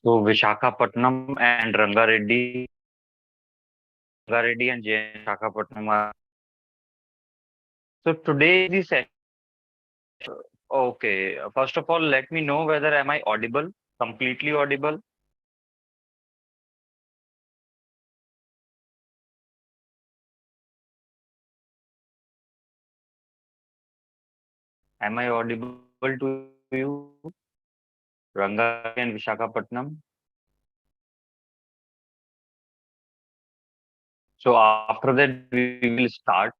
So Vishakhapatnam and Rangareddy and Jain Vishakhapatnam are. So today is the session. Okay, first of all, let me know whether am I audible, completely audible. Am I audible to you, Rangareddy and Vishakhapatnam? So after that, we will start.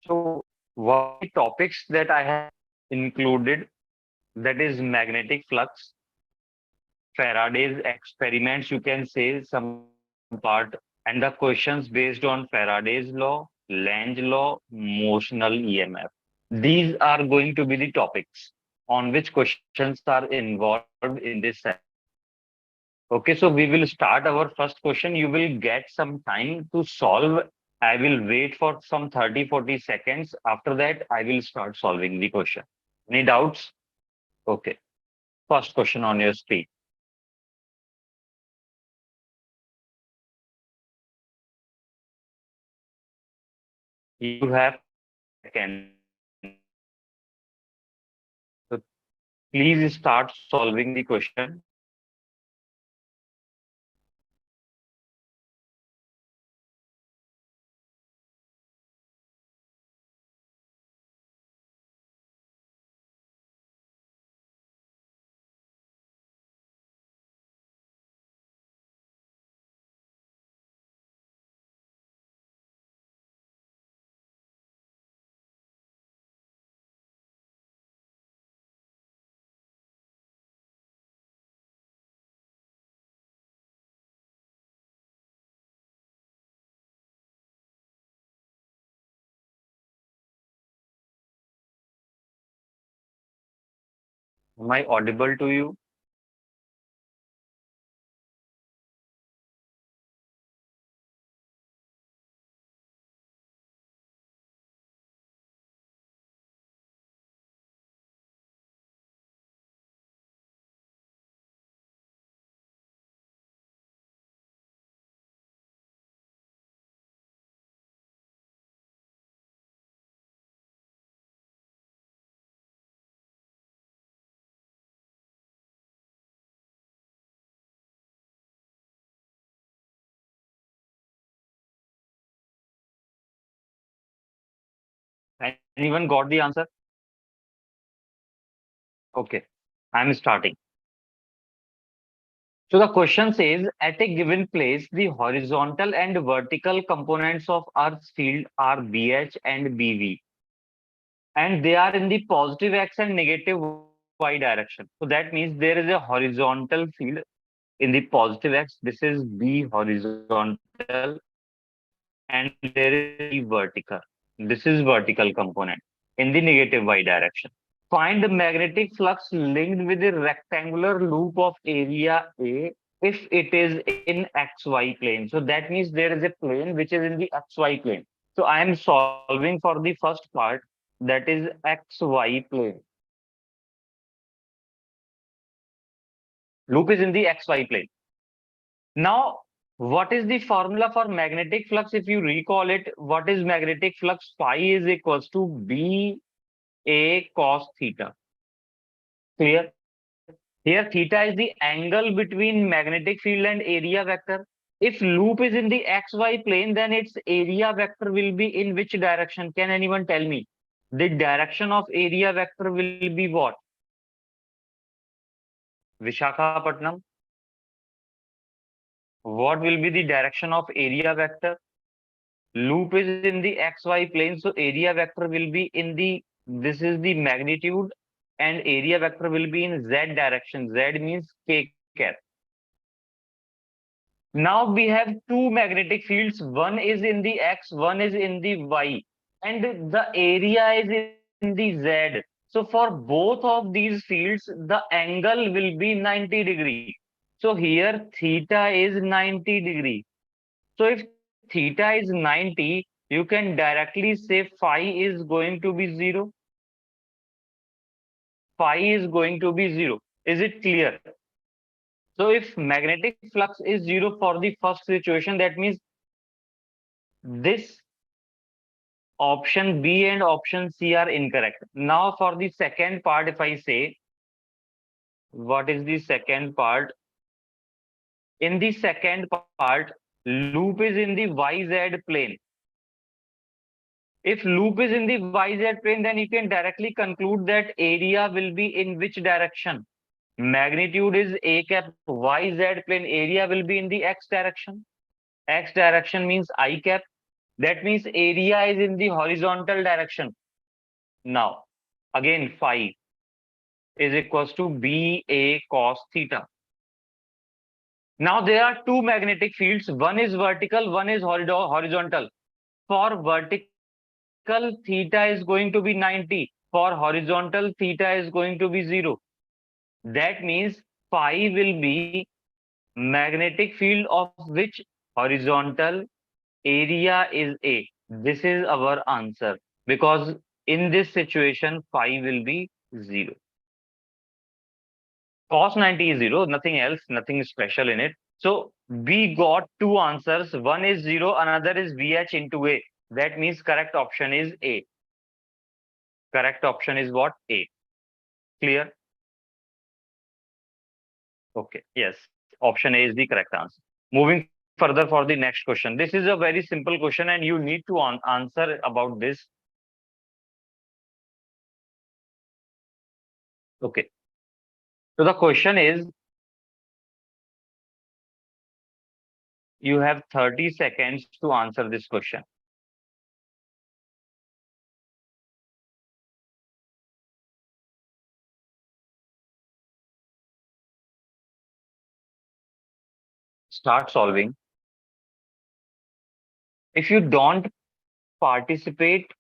So what the topics that I have included, that is magnetic flux, Faraday's experiments, you can say some part, and the questions based on Faraday's law, Lange law, motional EMF. These are going to be the topics on which questions are involved in this session. Okay, so we will start our first question. You will get some time to solve. I will wait for some 30-40 seconds. After that, I will start solving the question. Any doubts? Okay. First question on your screen. You have seconds. So please start solving the question. Am I audible to you? Anyone got the answer? Okay. I'm starting. So the question says, at a given place, the horizontal and vertical components of Earth's field are BH and BV, and they are in the positive x and negative y direction. So that means there is a horizontal field in the positive x. This is B horizontal, and there is B vertical. This is vertical component in the negative y direction. Find the magnetic flux linked with the rectangular loop of area A if it is in xy plane. So that means there is a plane which is in the xy plane. So I am solving for the first part, that is xy plane. Loop is in the xy plane. Now, what is the formula for magnetic flux? If you recall it, what is magnetic flux? Phi is equals to B A cos theta. Clear? Here, theta is the angle between magnetic field and area vector. If loop is in the xy plane, then its area vector will be in which direction? Can anyone tell me? The direction of area vector will be what? Vishakhapatnam. what will be the direction of area vector? Loop is in the xy plane, so area vector will be in the, this is the magnitude, and area vector will be in z direction. Z means k cap. Now we have two magnetic fields, one is in the x, one is in the y, and the area is in the z. So for both of these fields, the angle will be 90 degree. So here theta is 90 degree. So if theta is 90, you can directly say phi is going to be 0. Phi is going to be 0. Is it clear? So if magnetic flux is 0 for the first situation, that means this option B and option C are incorrect. Now for the second part, if I say, what is the second part? In the second part, loop is in the YZ plane. If loop is in the YZ plane, then you can directly conclude that area will be in which direction? Magnitude is A cap, YZ plane, area will be in the X direction. X direction means I cap. That means area is in the horizontal direction. Now, again, phi is equals to BA cos theta. Now there are two magnetic fields. One is vertical, one is horizontal. For vertical, theta is going to be 90. For horizontal, theta is going to be 0. That means phi will be magnetic field of which? Horizontal, area is A. This is our answer, because in this situation, phi will be 0. Cos 90 is 0, nothing else, nothing special in it. So we got two answers. One is 0, another is VH into A. That means correct option is A. Correct option is what? A. Clear? Okay. Yes. Option A is the correct answer. Moving further for the next question. This is a very simple question and you need to answer about this. Okay. So the question is, you have 30 seconds to answer this question. Start solving. If you don't participate,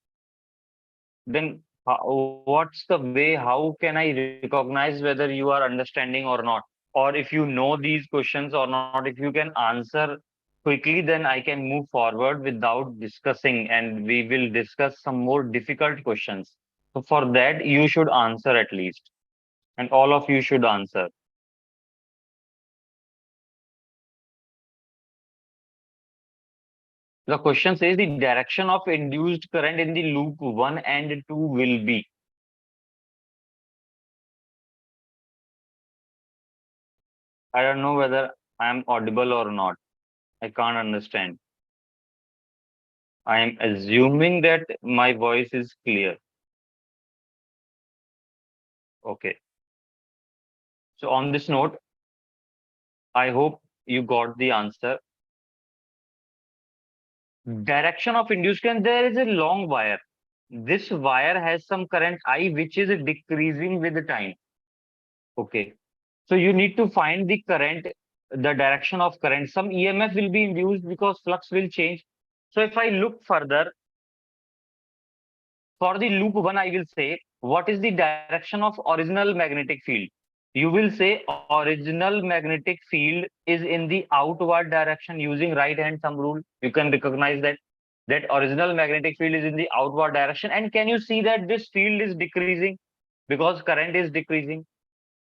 then what's the way? How can I recognize whether you are understanding or not? Or if you know these questions or not, if you can answer quickly, then I can move forward without discussing, and we will discuss some more difficult questions. So for that, you should answer at least, and all of you should answer. The question says the direction of induced current in the loop 1 and 2 will be. I don't know whether I am audible or not. I can't understand. I am assuming that my voice is clear. Okay. So on this note, I hope you got the answer. Direction of induced current, there is a long wire. This wire has some current I which is decreasing with the time. Okay. So you need to find the current, the direction of current. Some EMF will be induced because flux will change. So if I look further, for the loop 1, I will say, what is the direction of original magnetic field? You will say original magnetic field is in the outward direction using right hand thumb rule. You can recognize that original magnetic field is in the outward direction. And can you see that this field is decreasing because current is decreasing?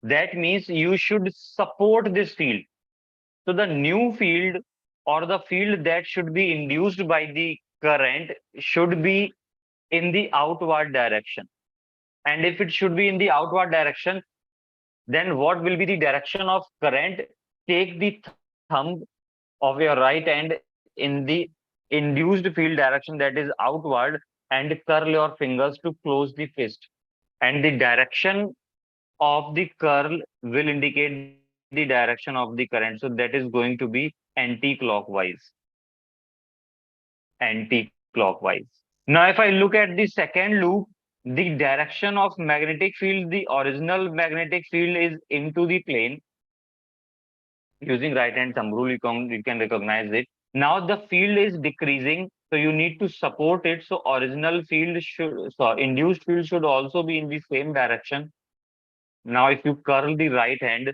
That means you should support this field. So the new field or the field that should be induced by the current should be in the outward direction. And if it should be in the outward direction, then what will be the direction of current? Take the thumb of your right hand in the induced field direction, that is outward, and curl your fingers to close the fist. And the direction of the curl will indicate the direction of the current. So that is going to be anti-clockwise. Anti-clockwise. Now, if I look at the second loop, the direction of magnetic field, the original magnetic field is into the plane. Using right hand thumb rule, you can recognize it. Now the field is decreasing, so you need to support it. So original field should, so induced field should also be in the same direction. Now, if you curl the right hand,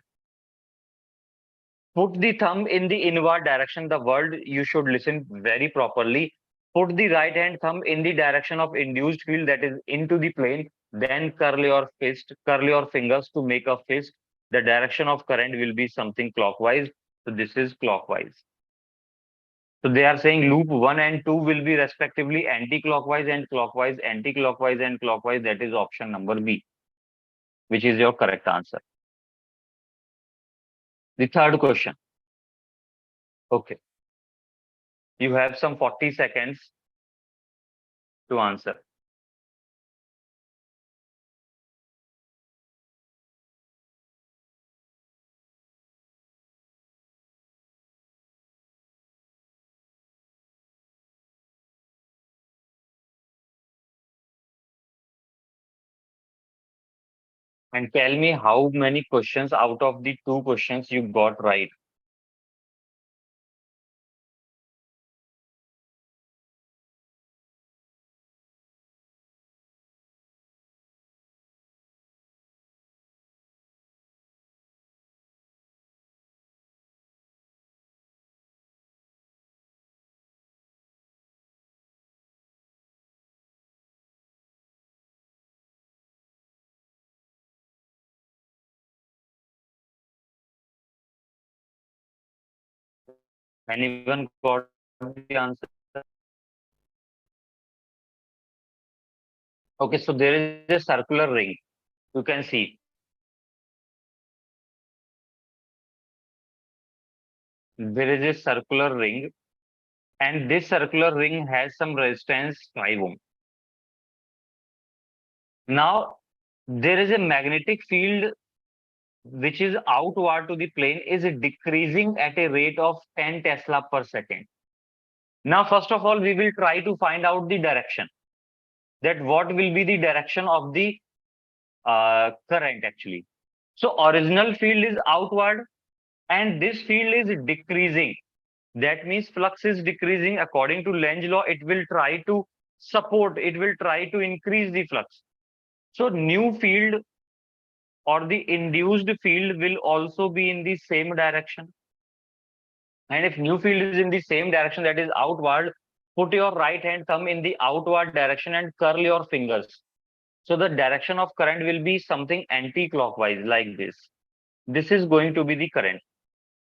put the thumb in the inward direction. The word you should listen very properly. Put the right hand thumb in the direction of induced field, that is into the plane. Then curl your fist, curl your fingers to make a fist. The direction of current will be something clockwise. So this is clockwise. So they are saying loop 1 and 2 will be respectively anti-clockwise and clockwise, anti-clockwise and clockwise. That is option number B, which is your correct answer. The third question. Okay. You have some 40 seconds to answer. And tell me how many questions out of the two questions you got right. Anyone got the answer? Okay, so there is a circular ring. You can see there is a circular ring, and this circular ring has some resistance 5 ohm. Now, there is a magnetic field which is outward to the plane is decreasing at a rate of 10 Tesla per second. Now, first of all, we will try to find out the direction. That what will be the direction of the current actually. So original field is outward and this field is decreasing. That means flux is decreasing. According to Lenz law, it will try to support, it will try to increase the flux. So new field or the induced field will also be in the same direction. And if new field is in the same direction, that is outward, put your right hand thumb in the outward direction and curl your fingers. So the direction of current will be something anti-clockwise like this. This is going to be the current.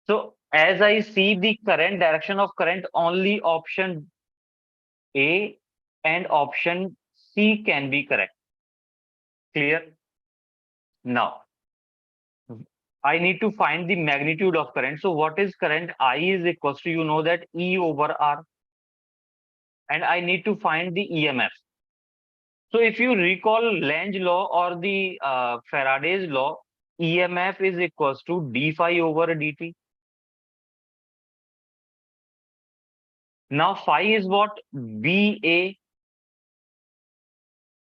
So as I see the current direction of current, only option A and option C can be correct. Clear? Now, I need to find the magnitude of current. So what is current? I is equals to, you know that E over R. And I need to find the EMF. So if you recall Lenz law or the Faraday's law, EMF is equals to d phi over dt. Now phi is what? BA.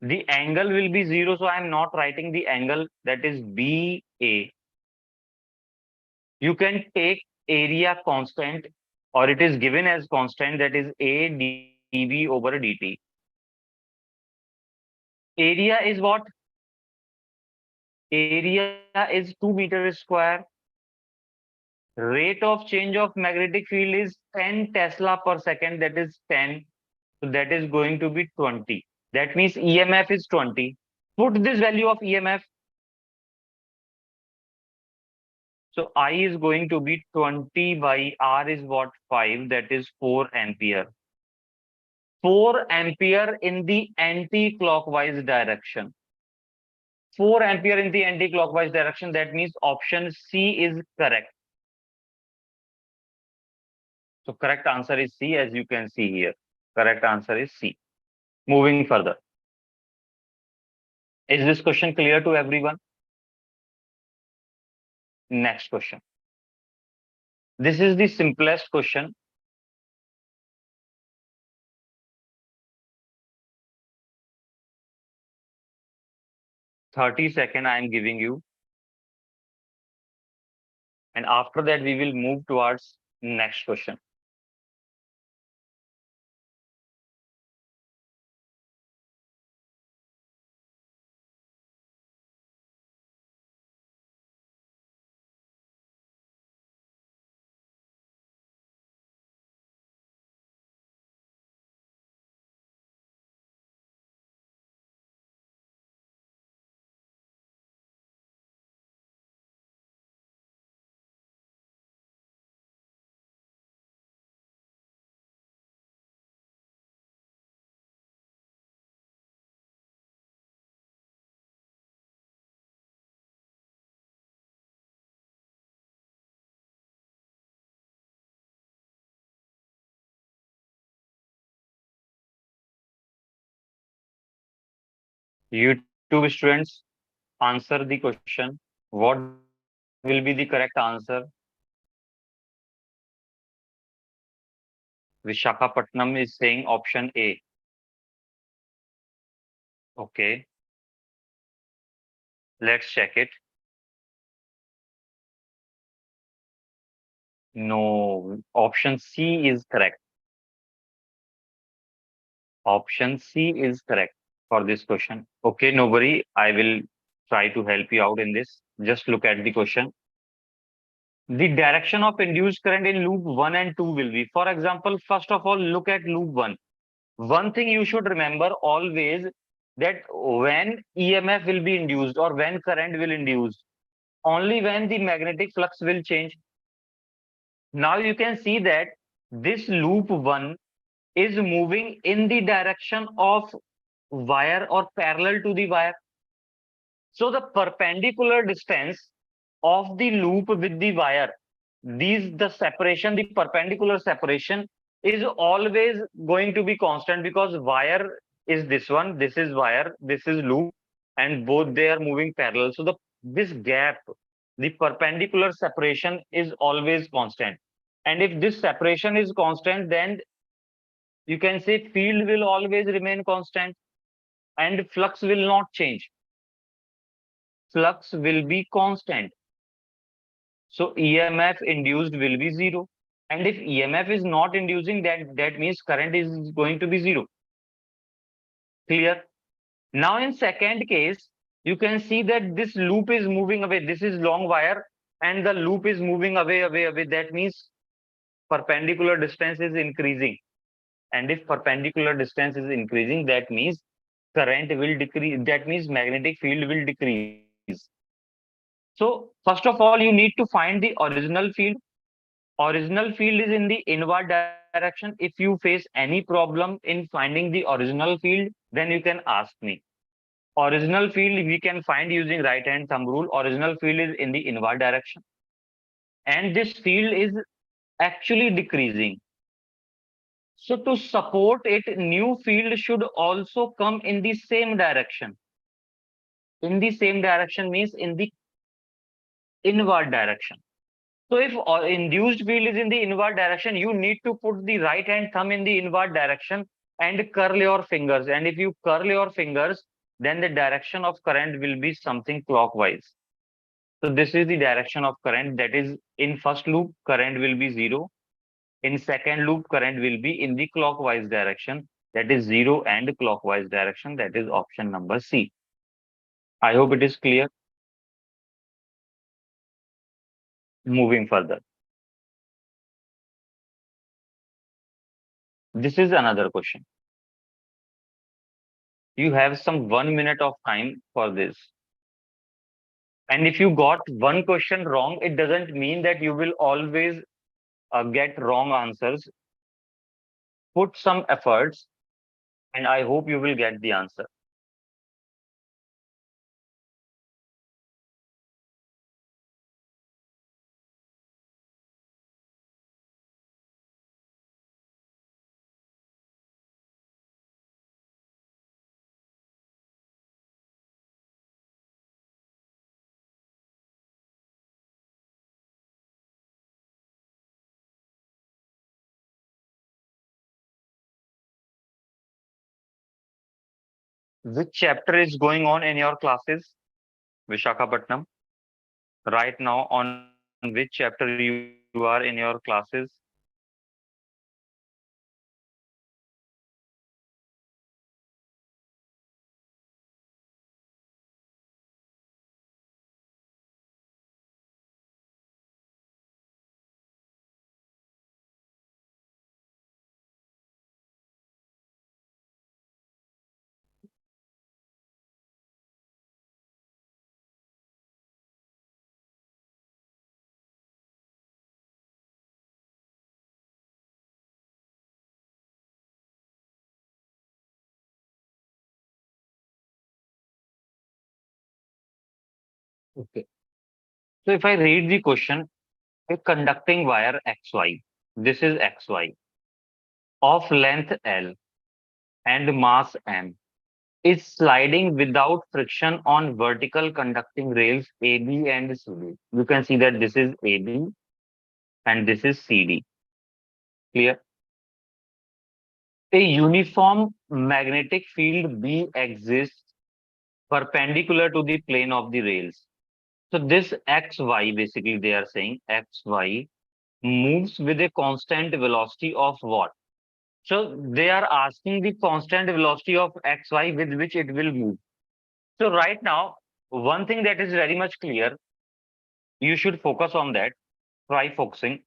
The angle will be 0, so I am not writing the angle, that is BA. You can take area constant, or it is given as constant, that is A dB over dt. Area is what? Area is 2 meters square. Rate of change of magnetic field is 10 Tesla per second, that is 10. So that is going to be 20. That means EMF is 20. Put this value of EMF. So I is going to be 20 by R is what? 5, that is 4 ampere. 4 ampere in the anti-clockwise direction. 4 ampere in the anti-clockwise direction. That means option C is correct. So correct answer is C, as you can see here. Correct answer is C. Moving further. Is this question clear to everyone? Next question. This is the simplest question. 30 seconds I am giving you. And after that, we will move towards next question. You two students, answer the question. What will be the correct answer? Vishakhapatnam is saying option A. Okay, let's check it. No, option C is correct. Option C is correct for this question. Okay, nobody, I will try to help you out in this. Just look at the question. The direction of induced current in loop 1 and 2 will be, for example, first of all, look at loop 1. One thing you should remember always, that when EMF will be induced or when current will induce, only when the magnetic flux will change. Now you can see that this loop 1 is moving in the direction of wire or parallel to the wire. So the perpendicular distance of the loop with the wire, the separation, the perpendicular separation is always going to be constant, because wire is this one, this is wire, this is loop, and both they are moving parallel. So this gap, the perpendicular separation is always constant. And if this separation is constant, then you can say field will always remain constant and flux will not change. Flux will be constant. So EMF induced will be zero. And if EMF is not inducing, that means current is going to be zero. Clear? Now in second case, you can see that this loop is moving away. This is long wire and the loop is moving away, away, away. That means perpendicular distance is increasing. And if perpendicular distance is increasing, that means current will decrease. That means magnetic field will decrease. So first of all, you need to find the original field. Original field is in the inward direction. If you face any problem in finding the original field, then you can ask me. Original field we can find using right hand thumb rule. Original field is in the inward direction. And this field is actually decreasing. So to support it, new field should also come in the same direction. In the same direction means in the inward direction. So if induced field is in the inward direction, you need to put the right hand thumb in the inward direction and curl your fingers. And if you curl your fingers, then the direction of current will be something clockwise. So this is the direction of current, that is in first loop, current will be zero. In second loop, current will be in the clockwise direction, that is zero and clockwise direction, that is option number C. I hope it is clear. Moving further. This is another question. You have some 1 minute of time for this. And if you got one question wrong, it doesn't mean that you will always get wrong answers. Put some efforts, and I hope you will get the answer. Which chapter is going on in your classes, Vishakhapatnam? Right now, on which chapter you are in your classes? Okay. So if I read the question, a conducting wire XY, this is XY, of length L and mass M, is sliding without friction on vertical conducting rails AB and CD. You can see that this is AB and this is CD. Clear? A uniform magnetic field B exists perpendicular to the plane of the rails. So this XY, basically they are saying XY moves with a constant velocity of what? So they are asking the constant velocity of XY with which it will move. So right now, one thing that is very much clear, you should focus on that. Try focusing.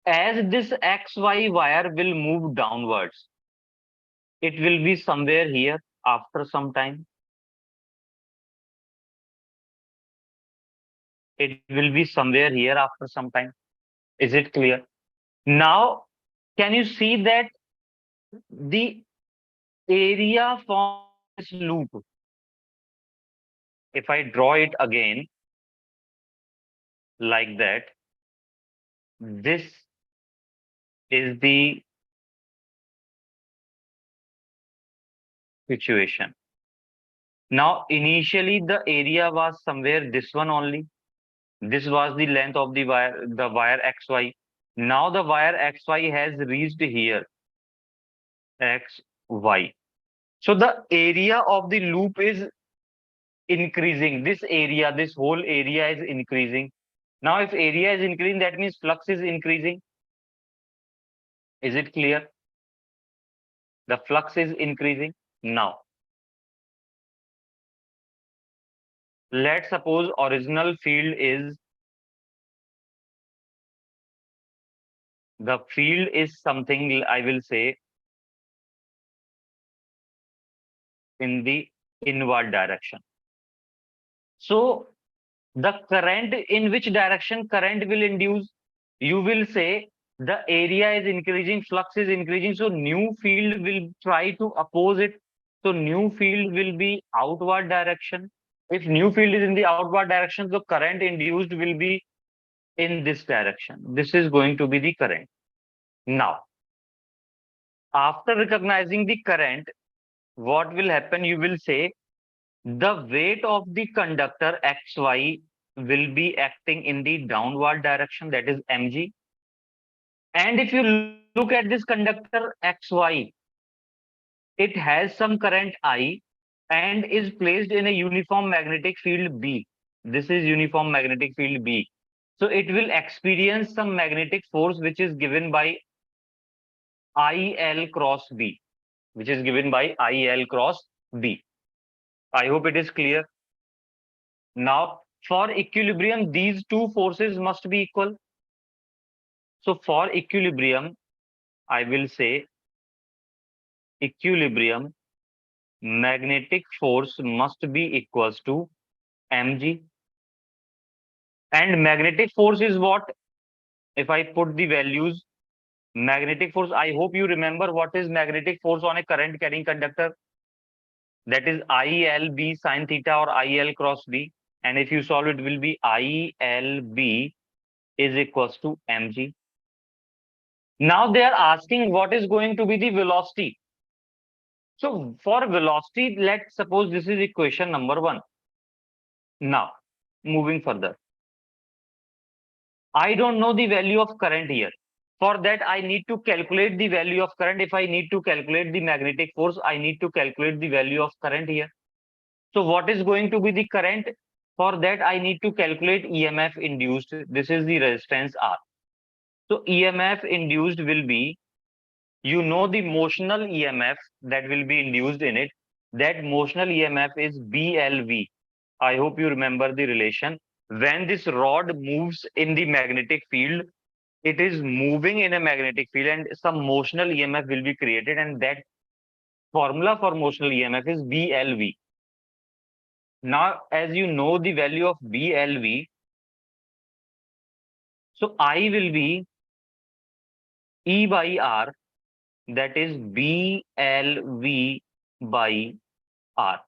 As this XY wire will move downwards, it will be somewhere here after some time. It will be somewhere here after some time. Is it clear? Now, can you see that the area formed in this loop, if I draw it again like that, this is the situation. Now, initially the area was somewhere this one only. This was the length of the wire XY. Now the wire XY has reached here, XY. So the area of the loop is increasing. This whole area is increasing. Now, if area is increasing, that means flux is increasing. Is it clear? The flux is increasing. Now, let's suppose original field is the field is something I will say in the inward direction. So the current, in which direction current will induce? You will say the area is increasing, flux is increasing, so new field will try to oppose it. So new field will be outward direction. If new field is in the outward direction, the current induced will be in this direction. This is going to be the current. Now, after recognizing the current, what will happen? You will say the weight of the conductor XY will be acting in the downward direction, that is mg. And if you look at this conductor XY, it has some current I and is placed in a uniform magnetic field B. This is uniform magnetic field B. So it will experience some magnetic force which is given by IL cross B, which is given by IL cross B. I hope it is clear. Now, for equilibrium, these two forces must be equal. So for equilibrium, I will say equilibrium magnetic force must be equals to mg. And magnetic force is what? If I put the values, magnetic force, I hope you remember what is magnetic force on a current carrying conductor. That is ILB sine theta or IL cross B. And if you solve it, will be ILB is equals to mg. Now they are asking what is going to be the velocity. So for velocity, let's suppose this is equation number 1. Now, moving further. I don't know the value of current here. For that, I need to calculate the value of current. If I need to calculate the magnetic force, I need to calculate the value of current here. So what is going to be the current? For that, I need to calculate EMF induced. This is the resistance R. So EMF induced will be, you know, the motional EMF that will be induced in it. That motional EMF is BLV. I hope you remember the relation. When this rod moves in the magnetic field, it is moving in a magnetic field and some motional EMF will be created, and that formula for motional EMF is BLV. Now, as you know the value of BLV, so I will be E by R, that is BLV by R.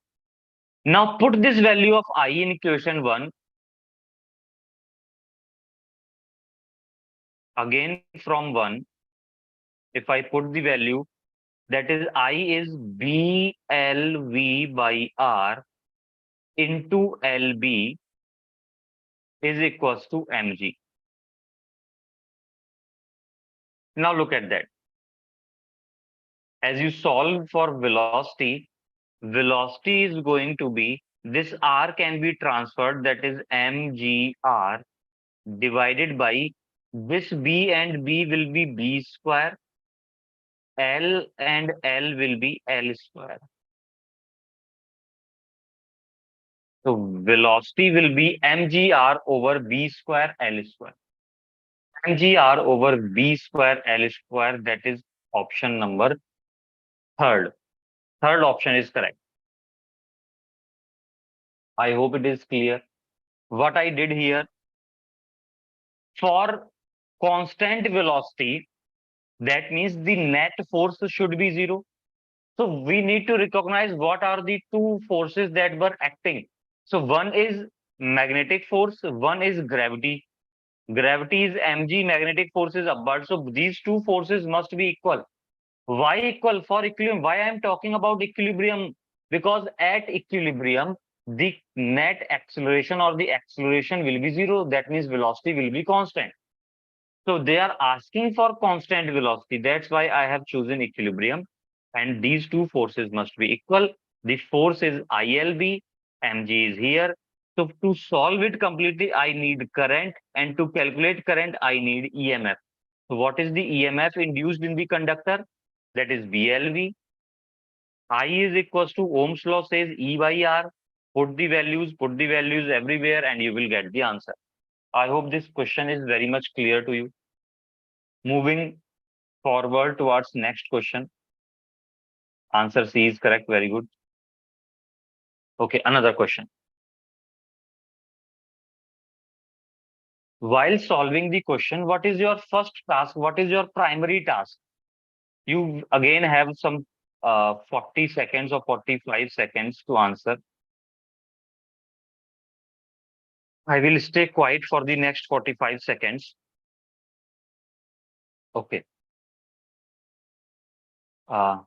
Now put this value of I in equation 1. Again from 1, if I put the value, that is I is BLV by R into LB is equals to mg. Now look at that. As you solve for velocity, velocity is going to be, this R can be transferred, that is mgr divided by this B, and B will be B square, L and L will be L square. So velocity will be mgr over B square L square. Mgr over B square L square, that is option number third. Third option is correct. I hope it is clear. What I did here, for constant velocity, that means the net force should be zero. So we need to recognize what are the two forces that were acting. So one is magnetic force, one is gravity. Gravity is mg, magnetic force is upward. So these two forces must be equal. Why equal? For equilibrium. Why I am talking about equilibrium? Because at equilibrium, the net acceleration or the acceleration will be zero. That means velocity will be constant. So they are asking for constant velocity. That's why I have chosen equilibrium. And these two forces must be equal. The force is ILB, mg is here. So to solve it completely, I need current. And to calculate current, I need EMF. So what is the EMF induced in the conductor? That is BLV. I is equals to Ohm's law says E by R. Put the values everywhere, and you will get the answer. I hope this question is very much clear to you. Moving forward towards next question. Answer C is correct. Very good. Okay, another question. While solving the question, what is your first task? What is your primary task? You again have some 40 seconds or 45 seconds to answer. I will stay quiet for the next 45 seconds. Okay. Uh,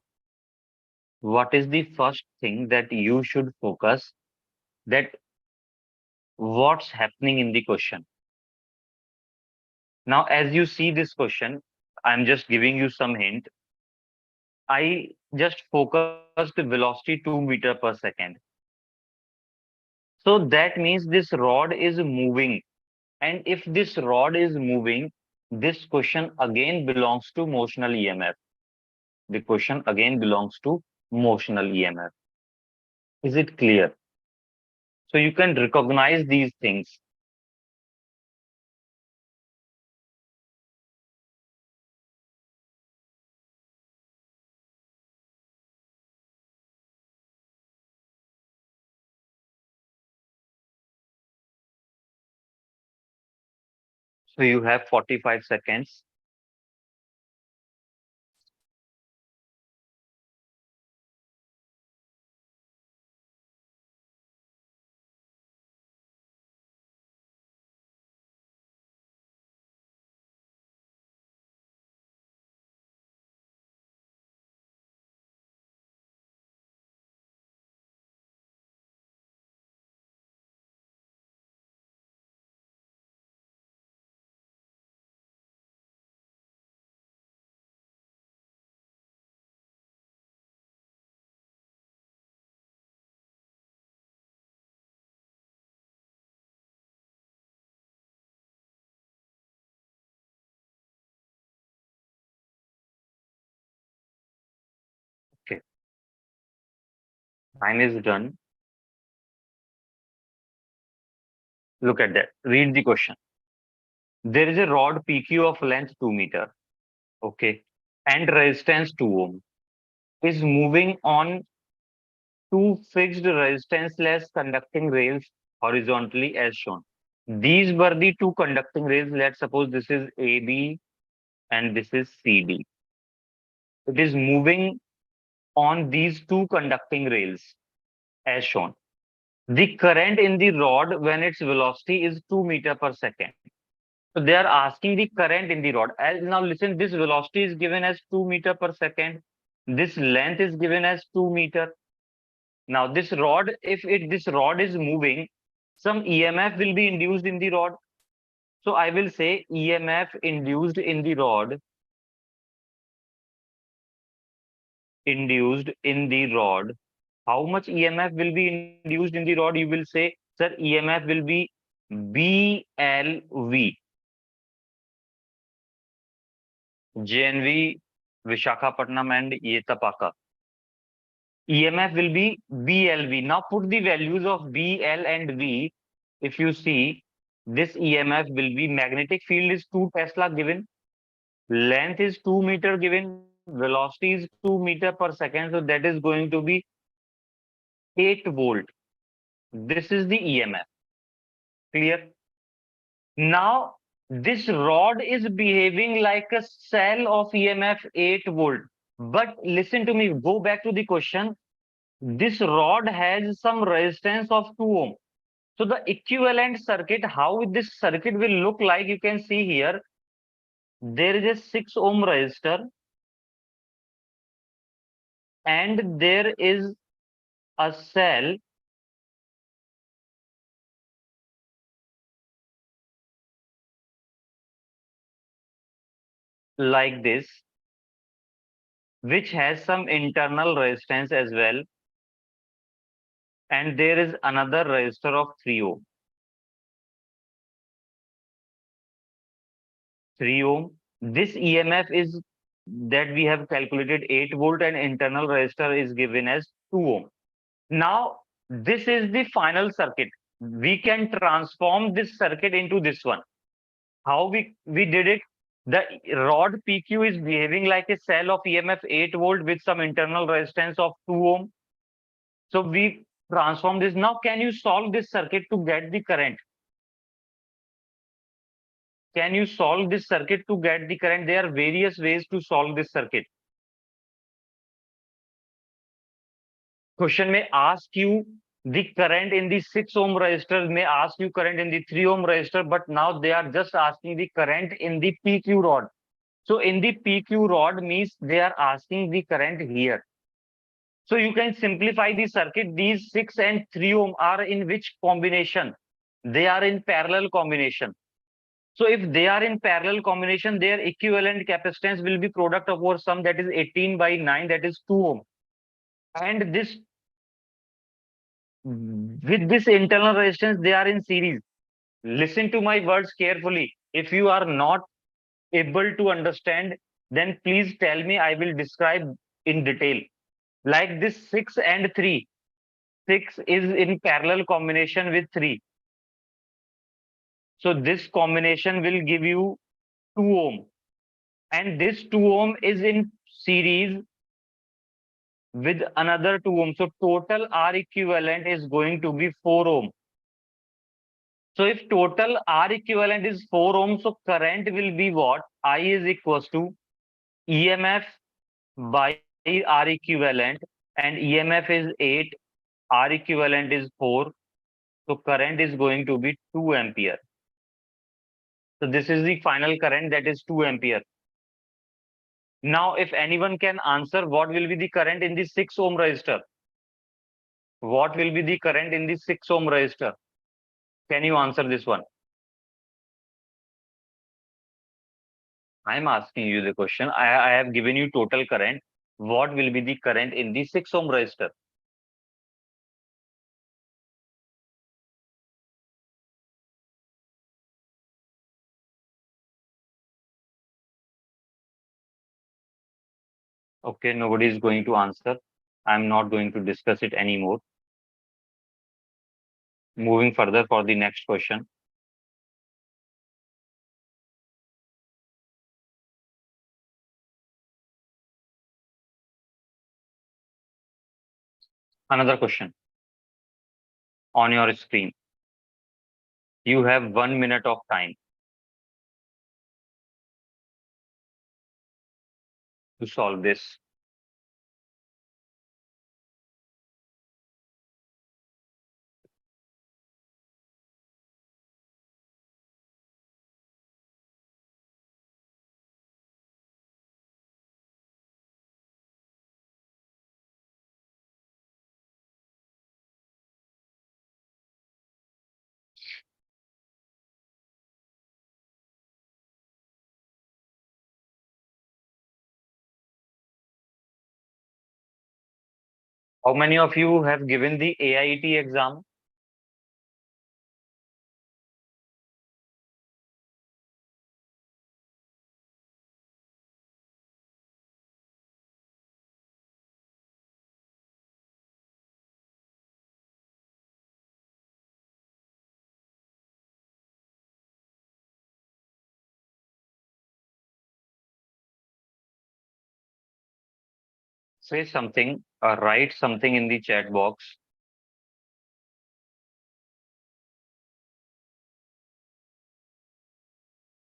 what is the first thing that you should focus, that what's happening in the question? Now, as you see this question, I'm just giving you some hint. I just focused velocity 2 meter per second. So that means this rod is moving. And if this rod is moving, this question again belongs to motional EMF. The question again belongs to motional EMF. Is it clear? So you can recognize these things. So you have 45 seconds. Time is done. Look at that. Read the question. There is a rod PQ of length 2 meter. Okay. And resistance 2 ohm is moving on two fixed resistance-less conducting rails horizontally as shown. These were the two conducting rails. Let's suppose this is AB and this is CD. It is moving on these two conducting rails as shown. The current in the rod when its velocity is 2 meter per second. So they are asking the current in the rod. As now listen, this velocity is given as 2 meter per second. This length is given as 2 meter. Now this rod, if this rod is moving, some EMF will be induced in the rod. So I will say EMF induced in the rod, induced in the rod. How much EMF will be induced in the rod? You will say, sir, EMF will be BLV. JNV, Vishakhapatnam and Yetapaka. EMF will be BLV. Now put the values of BL and V. If you see, this EMF will be magnetic field is 2 Tesla given, length is 2 meter given, velocity is 2 meter per second. So that is going to be 8 volt. This is the EMF. Clear? Now, this rod is behaving like a cell of EMF 8 volt. But listen to me, go back to the question. This rod has some resistance of 2 ohm. So the equivalent circuit, how this circuit will look like, you can see here. There is a 6 ohm resistor and there is a cell like this, which has some internal resistance as well. And there is another resistor of 3 ohm. 3 ohm. This EMF is that we have calculated 8 volt and internal resistor is given as 2 ohm. Now, this is the final circuit. We can transform this circuit into this one. How we did it? The rod PQ is behaving like a cell of EMF 8 volt with some internal resistance of 2 ohm. So we transform this. Now, can you solve this circuit to get the current? Can you solve this circuit to get the current? There are various ways to solve this circuit. Question may ask you the current in the 6 ohm resistor, may ask you current in the 3 ohm resistor, but now they are just asking the current in the PQ rod. So in the PQ rod means they are asking the current here. So you can simplify the circuit. These 6 and 3 ohm are in which combination? They are in parallel combination. So if they are in parallel combination, their equivalent capacitance will be product over sum, that is 18 by 9, that is 2 ohm. And this with this internal resistance, they are in series. Listen to my words carefully. If you are not able to understand, then please tell me, I will describe in detail. Like this 6 and 3. 6 is in parallel combination with 3. So this combination will give you 2 ohm. And this 2 ohm is in series with another 2 ohm. So total R equivalent is going to be 4 ohm. So if total R equivalent is 4 ohm, so current will be what? I is equals to EMF by R equivalent, and EMF is 8, R equivalent is 4. So current is going to be 2 ampere. So this is the final current, that is 2 ampere. Now, if anyone can answer what will be the current in the 6 ohm resistor? What will be the current in the 6 ohm resistor? Can you answer this one? I'm asking you the question. I have given you total current. What will be the current in the 6 ohm resistor? Okay, nobody is going to answer. I'm not going to discuss it anymore. Moving further for the next question. Another question on your screen. You have 1 minute of time to solve this. How many of you have given the AIT exam? Say something or write something in the chat box.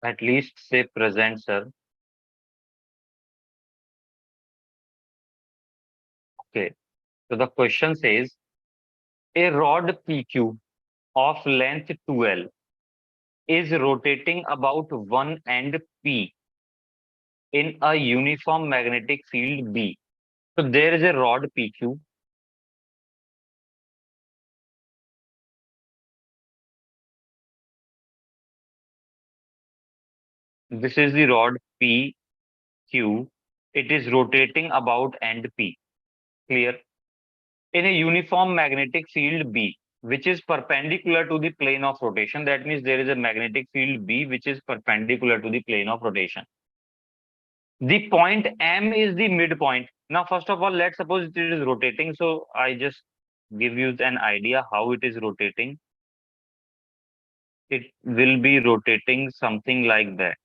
At least say present, sir. Okay. So the question says a rod PQ of length 2L is rotating about one end P in a uniform magnetic field B. So there is a rod PQ. This is the rod PQ. It is rotating about end P. Clear? In a uniform magnetic field B, which is perpendicular to the plane of rotation. That means there is a magnetic field B which is perpendicular to the plane of rotation. The point M is the midpoint. Now, first of all, let's suppose it is rotating. So I just give you an idea how it is rotating. It will be rotating something like that.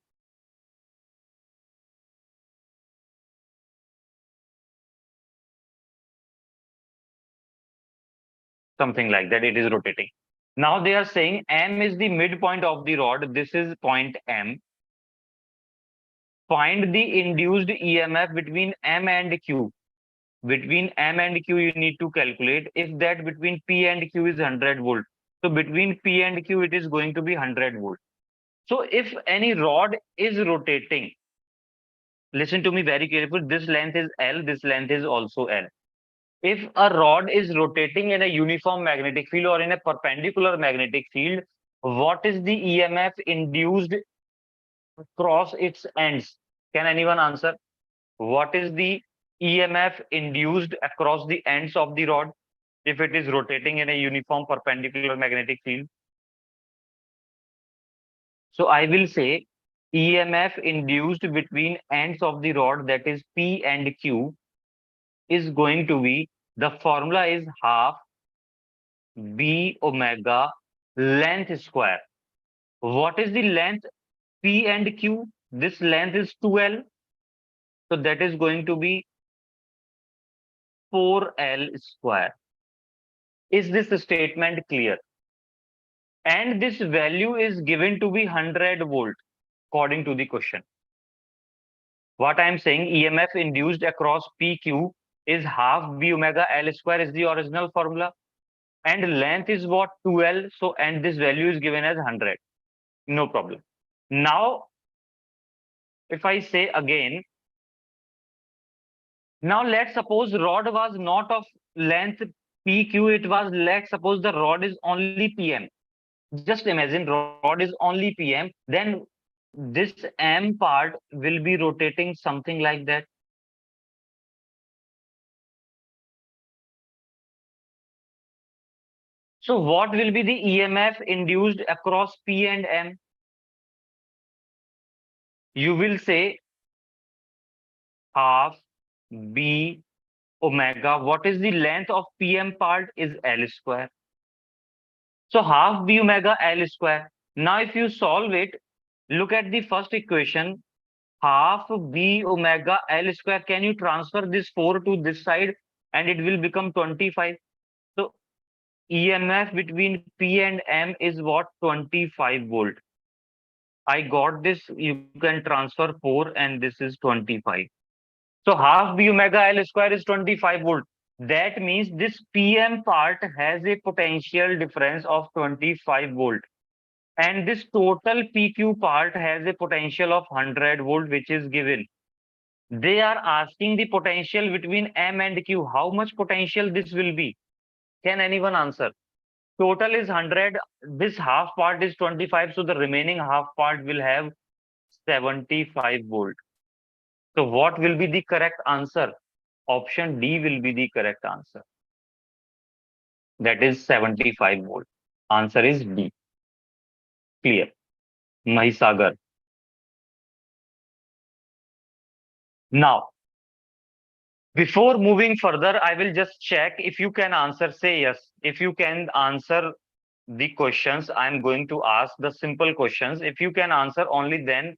Something like that. It is rotating. Now they are saying M is the midpoint of the rod. This is point M. Find the induced EMF between M and Q. Between M and Q, you need to calculate if that between P and Q is 100 volt. So between P and Q, it is going to be 100 volt. So if any rod is rotating, listen to me very carefully. This length is L, this length is also L. If a rod is rotating in a uniform magnetic field or in a perpendicular magnetic field, what is the EMF induced across its ends? Can anyone answer? What is the EMF induced across the ends of the rod if it is rotating in a uniform perpendicular magnetic field? So I will say EMF induced between ends of the rod, that is P and Q, is going to be, the formula is half B omega length square. What is the length P and Q? This length is 2L. So that is going to be 4L square. Is this statement clear? And this value is given to be 100 volt according to the question. What I am saying, EMF induced across PQ is half B omega L square is the original formula. And length is what? 2L. So, and this value is given as 100. No problem. Now, if I say again, now let's suppose rod was not of length PQ, it was, let's suppose the rod is only PM. Just imagine rod is only PM, then this M part will be rotating something like that. So what will be the EMF induced across P and M? You will say half B omega. What is the length of PM part is L square. So half B omega L square. Now if you solve it, look at the first equation. Half B omega L square. Can you transfer this 4 to this side and it will become 25? So EMF between P and M is what? 25 volt. I got this. You can transfer 4 and this is 25. So half B omega L square is 25 volt. That means this PM part has a potential difference of 25 volt. And this total PQ part has a potential of 100 volt, which is given. They are asking the potential between M and Q. How much potential this will be? Can anyone answer? Total is 100. This half part is 25. So the remaining half part will have 75 volt. So what will be the correct answer? Option D will be the correct answer. That is 75 volt. Answer is D. Clear. Mahisagar. Now, before moving further, I will just check if you can answer. Say yes. If you can answer the questions, I'm going to ask the simple questions. If you can answer, only then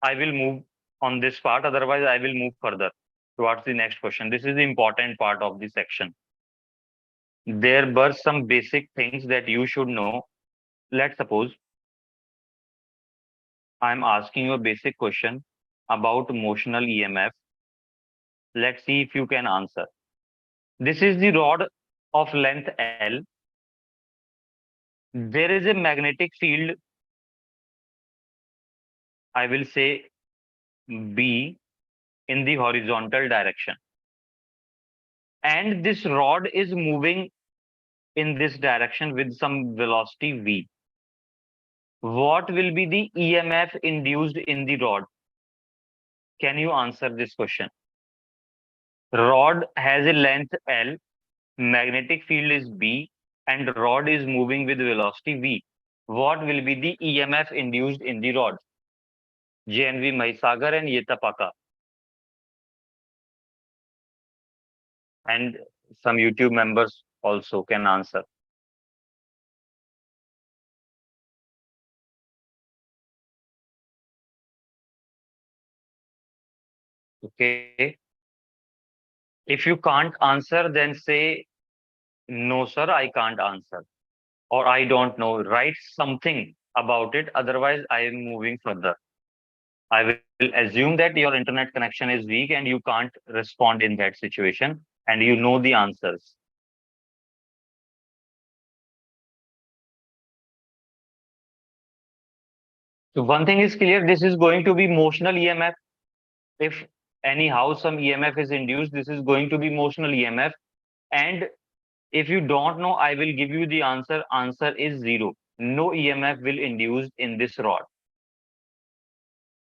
I will move on this part. Otherwise, I will move further towards the next question. This is the important part of the section. There were some basic things that you should know. Let's suppose I'm asking you a basic question about motional EMF. Let's see if you can answer. This is the rod of length L. There is a magnetic field, I will say B, in the horizontal direction. And this rod is moving in this direction with some velocity V. What will be the EMF induced in the rod? Can you answer this question? Rod has a length L, magnetic field is B, and rod is moving with velocity V. What will be the EMF induced in the rod? JNV Mahisagar and Yetapaka. And some YouTube members also can answer. Okay. If you can't answer, then say, no, sir, I can't answer. Or I don't know. Write something about it. Otherwise, I am moving further. I will assume that your internet connection is weak and you can't respond in that situation and you know the answers. So one thing is clear, this is going to be motional EMF. If anyhow some EMF is induced, this is going to be motional EMF. And if you don't know, I will give you the answer. Answer is 0. No EMF will induce in this rod.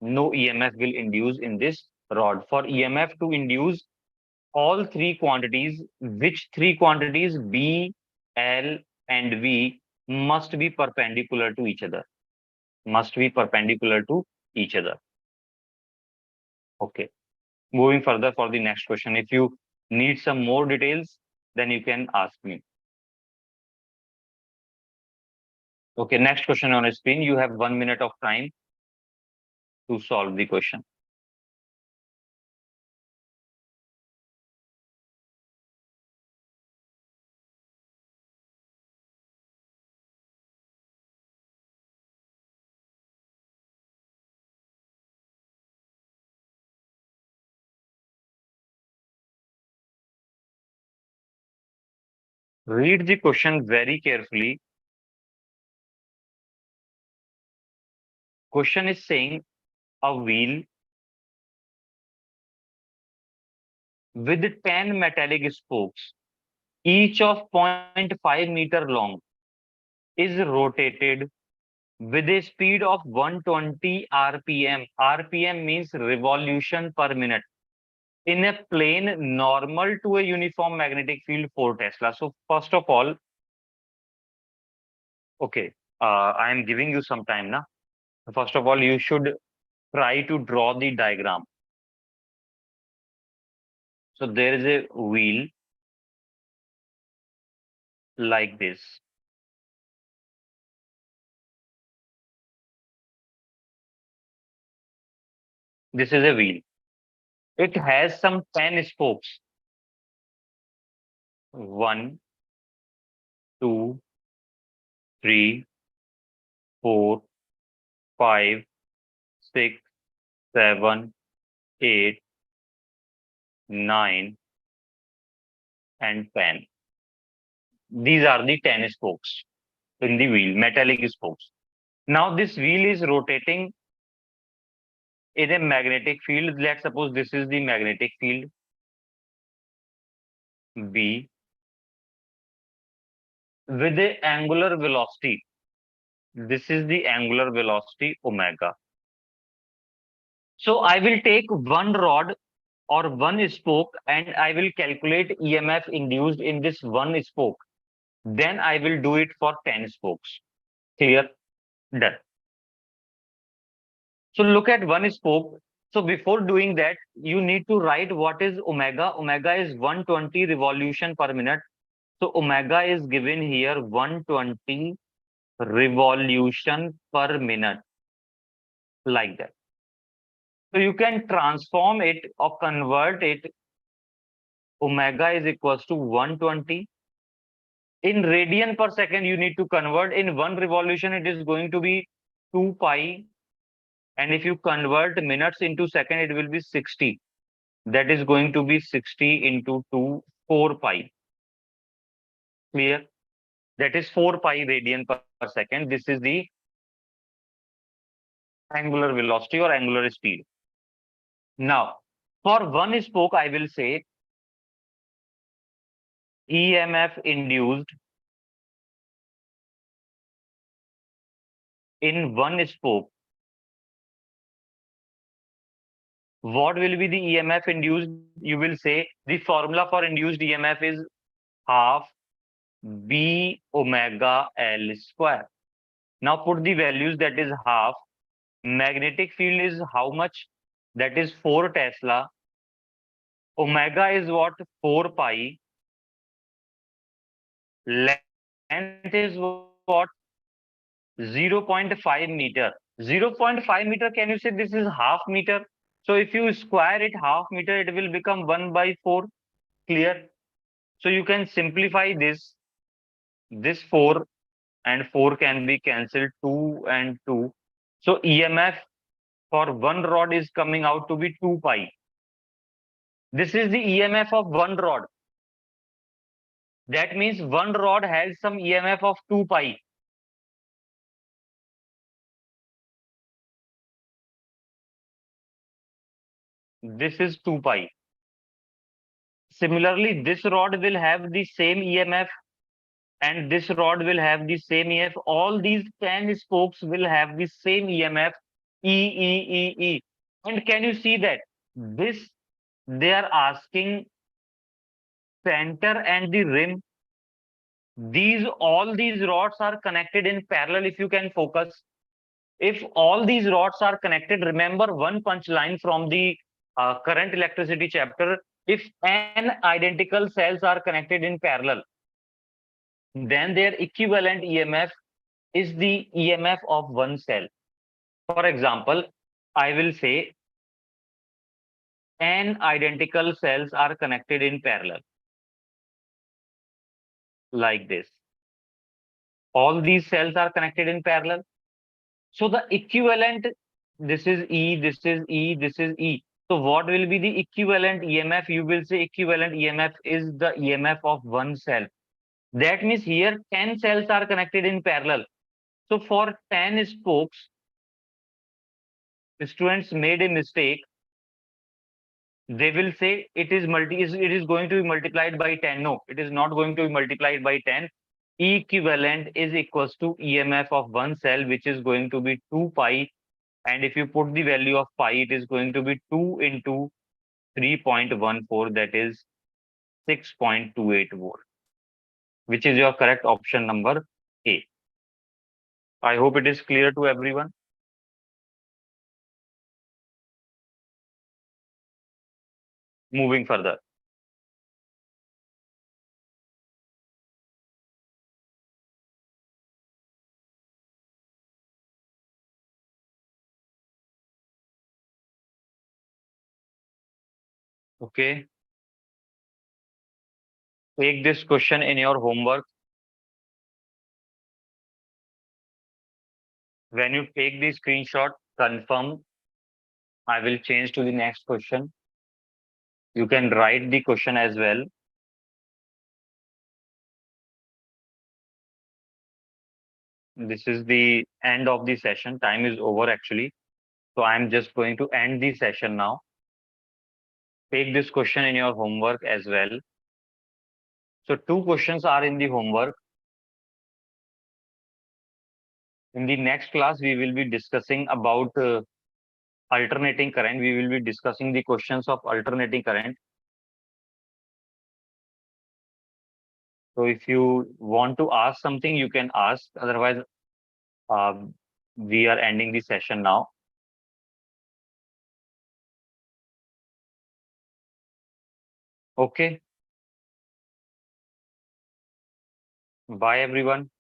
No EMF will induce in this rod. For EMF to induce, all three quantities, which three quantities B, L, and V must be perpendicular to each other. Must be perpendicular to each other. Okay. Moving further for the next question. If you need some more details, then you can ask me. Okay, next question on the screen. You have 1 minute of time to solve the question. Read the question very carefully. Question is saying a wheel with 10 metallic spokes, each of 0.5 meter long, is rotated with a speed of 120 RPM. RPM means revolution per minute. In a plane normal to a uniform magnetic field 4 Tesla. So first of all, okay, I am giving you some time now. First of all, you should try to draw the diagram. So there is a wheel like this. This is a wheel. It has some 10 spokes. 1, 2, 3, 4, 5, 6, 7, 8, 9, and 10. These are the 10 spokes in the wheel, metallic spokes. Now this wheel is rotating in a magnetic field. Let's suppose this is the magnetic field B with a angular velocity. This is the angular velocity omega. So I will take one rod or one spoke and I will calculate EMF induced in this one spoke. Then I will do it for 10 spokes. Clear? Done. So look at one spoke. So before doing that, you need to write what is omega. Omega is 120 revolution per minute. So omega is given here 120 revolution per minute, like that. So you can transform it or convert it. Omega is equals to 120. In radian per second, you need to convert. In one revolution, it is going to be 2 pi. And if you convert minutes into second, it will be 60. That is going to be 60 into 2, 4 pi. Clear? That is 4 pi radian per second. This is the angular velocity or angular speed. Now, for one spoke, I will say EMF induced in one spoke. What will be the EMF induced? You will say the formula for induced EMF is half B omega L square. Now put the values, that is half. Magnetic field is how much? That is 4 Tesla. Omega is what? 4 pi. Length is what? 0.5 meter. 0.5 meter, can you say this is half meter? So if you square it half meter, it will become 1 by 4. Clear? So you can simplify this. This 4 and 4 can be cancelled, 2 and 2. So EMF for one rod is coming out to be 2 pi. This is the EMF of one rod. That means one rod has some EMF of 2 pi. This is 2 pi. Similarly, this rod will have the same EMF and this rod will have the same EMF. All these 10 spokes will have the same EMF, E. And can you see that this, they are asking center and the rim. All these rods are connected in parallel. If you can focus, if all these rods are connected, remember one punch line from the current electricity chapter. If n identical cells are connected in parallel, then their equivalent EMF is the EMF of one cell. For example, I will say n identical cells are connected in parallel, like this. All these cells are connected in parallel. So the equivalent, this is E, this is E, this is E. So what will be the equivalent EMF? You will say equivalent EMF is the EMF of one cell. That means here 10 cells are connected in parallel. So for 10 spokes, students made a mistake. They will say it is going to be multiplied by 10. No, it is not going to be multiplied by 10. Equivalent is equals to EMF of one cell, which is going to be 2 pi. And if you put the value of pi, it is going to be 2 into 3.14, that is 6.28 volt, which is your correct option number A. I hope it is clear to everyone. Moving further. Okay. Take this question in your homework. When you take the screenshot, confirm. I will change to the next question. You can write the question as well. This is the end of the session. Time is over actually. So I'm just going to end the session now. Take this question in your homework as well. So two questions are in the homework. In the next class, we will be discussing about alternating current. We will be discussing the questions of alternating current. So if you want to ask something, you can ask. Otherwise, uh, we are ending the session now. Okay. Bye, everyone.